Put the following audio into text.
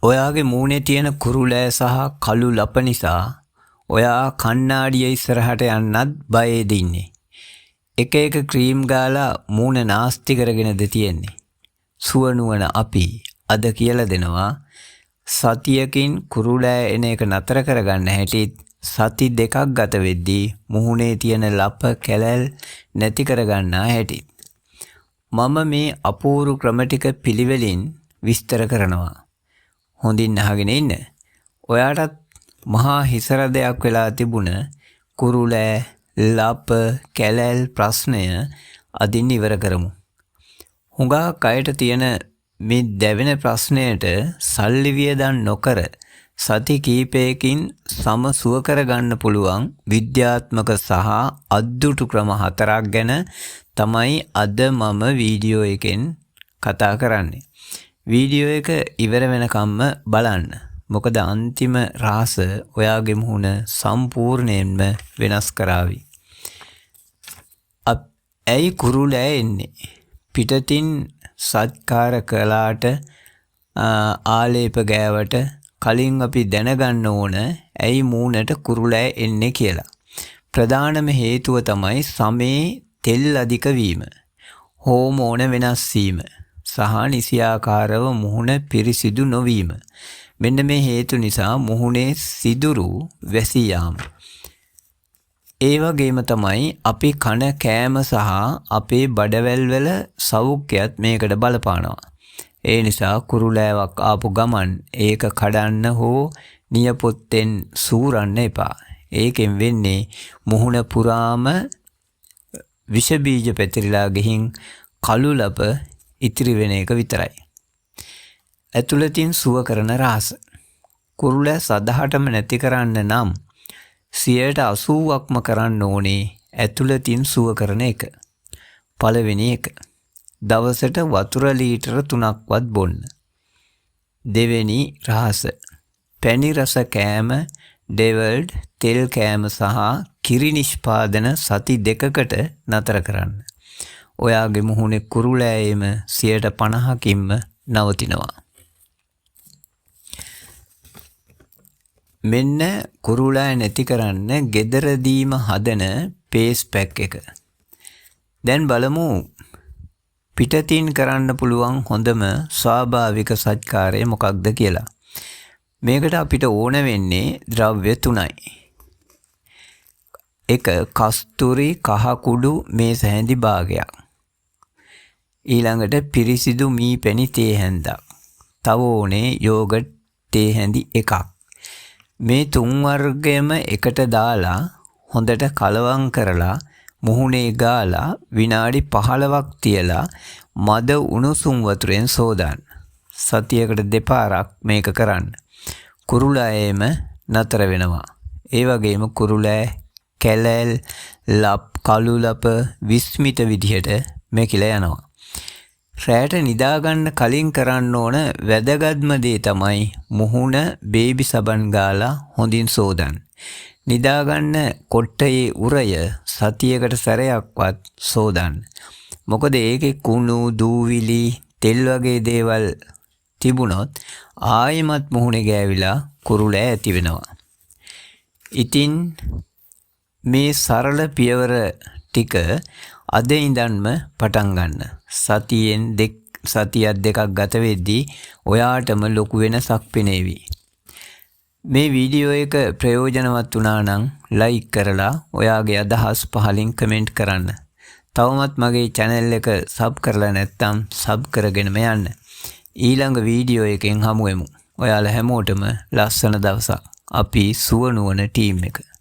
ඔයාගේ මූණේ තියෙන කුරුලෑ සහ කළු ලප නිසා ඔයා කණ්ණාඩිය ඉස්සරහට යන්නත් බයේද ඉන්නේ. එක එක ක්‍රීම් ගාලා මූණ නාස්ති කරගෙනද තියෙන්නේ. සුවනුවන අපි අද කියලා දෙනවා සතියකින් කුරුලෑ එන එක නතර කරගන්න හැටිත් සති දෙකක් ගත වෙද්දී මුහුණේ තියෙන ලප කැලැල් නැති කරගන්නා හැටිත්. මම මේ අපූරු ක්‍රම ටික පිළිවෙලින් විස්තර කරනවා. හොඳින් අහගෙන ඉන්න. ඔයාටත් මහා හිසරදයක් වෙලා තිබුණ කුරුලෑ ලප කැලැල් ප්‍රශ්නය අදින් ඉවර කරමු. හුඟක් අයට තියෙන මේ දැවෙන ප්‍රශ්නයට සල්ලි වියදම් නොකර සති කීපයකින් සම සුව කරගන්න පුළුවන් විද්‍යාත්මක සහ අද්දුටු ක්‍රම 4ක් ගැන තමයි අද මම වීඩියෝ එකෙන් කතා කරන්නේ. වීඩියෝ එක ඉවර වෙනකම්ම බලන්න. මොකද අන්තිම රහස ඔයාගේ මුහුණ සම්පූර්ණයෙන්ම වෙනස් කරાવી. ඇයි කුරුලෑ එන්නේ? පිටතින් සත්කාර කළාට ආලේප ගෑවට කලින් අපි දැනගන්න ඕන ඇයි මූණට කුරුලෑ එන්නේ කියලා. ප්‍රධානම හේතුව තමයි සමේ තෙල් අධික වීම, හෝමෝන වෙනස් වීම සහ නිසියාකාරව මුහුණ පිරිසිදු නොවීම. මෙන්න මේ හේතු නිසා මුහුණේ සිදුරු වැසී යාම. ඒ වගේම තමයි අපි කන කෑම සහ අපේ බඩවැල් වල සෞඛ්‍යයත් මේකට බලපානවා. ඒ නිසා කුරුලෑවක් ආපු ගමන් ඒක කඩන්න හෝ නියපොත්තෙන් සූරන්න එපා. ඒකෙන් වෙන්නේ මුහුණ පුරාම විෂ බීජ පැතිරිලා ගිහින් කළු ලප ඉතිරි වෙන එක විතරයි. ඇතුළතින් සුව කරන රහස. කුරුලෑ සදහටම නැති කරන්න නම් 80%ක්ම කරන්න ඕනේ ඇතුළතින් සුව කරන එක. පළවෙනි එක. දවසට වතුර ලීටර 3ක්වත් බොන්න. දෙවෙනි රහස. පැණි රස කෑම, ඩෙවල්ඩ් තෙල් කෑම සහ කිරි නිෂ්පාදන සති 2කට නතර කරන්න. ඔයාගේ මුහුණේ කුරුලෑයම 50%කින්ම නවතිනවා. මෙන්න කුරුලෑ නැති කරන්න ගෙදරදීම හදන පේස් පැක් එක. දැන් බලමු පිටතින් කරන්න පුළුවන් හොඳම ස්වාභාවික සත්කාරය මොකක්ද කියලා. මේකට අපිට ඕන වෙන්නේ ද්‍රව්‍ය 3යි. එක කස්තුරි කහ කුඩු මේස හැඳි භාගයක්. ඊළඟට පිරිසිදු මී පැණි තේ හැන්දක්. තව ඕනේ යෝගට් තේ හැඳි එකක්. මේ තුන් වර්ගයම එකට දාලා හොඳට කලවම් කරලා මුහුණේ ගාලා විනාඩි 15ක් තියලා මද උණුසුම් වතුරෙන් සෝදාන්න. සතියකට දෙපාරක් මේක කරන්න. කුරුලෑයම නතර වෙනවා. ඒ වගේම කුරුලෑ කැලැල් ලප් කළු ලප විස්මිත විදිහට මෙකිලා යනවා. රැට නිදාගන්න කලින් කරන්න ඕන වැදගත්ම දේ තමයි මුහුණ බේබි සබන් ගාලා හොඳින් සෝදන්න. නිදාගන්න කොට්ටයේ උරය සතියකට සැරයක්වත් සෝදන්න. මොකද ඒකේ කුණු දූවිලි තෙල් වගේ දේවල් තිබුණොත් ආයෙමත් මුහුණේ ගෑවිලා කුරුලෑ ඇති වෙනවා. ඉතින් මේ සරල පියවර ටික අද ඉඳන්ම පටන් ගන්න. සතියක් දෙකක් ගත වෙද්දී ඔයාටම ලොකු වෙනසක් පෙනේවි. මේ වීඩියෝ එක ප්‍රයෝජනවත් වුණා නම් ලයික් කරලා ඔයාගේ අදහස් පහලින් කමෙන්ට් කරන්න. තවමත් මගේ channel එක සබ් කරලා නැත්නම් සබ් කරගෙනම යන්න. ඊළඟ වීඩියෝ එකෙන් හමු වෙමු. ඔයාලා හැමෝටම ලස්සන දවසක්. අපි සුවනුවන ටීම් එක.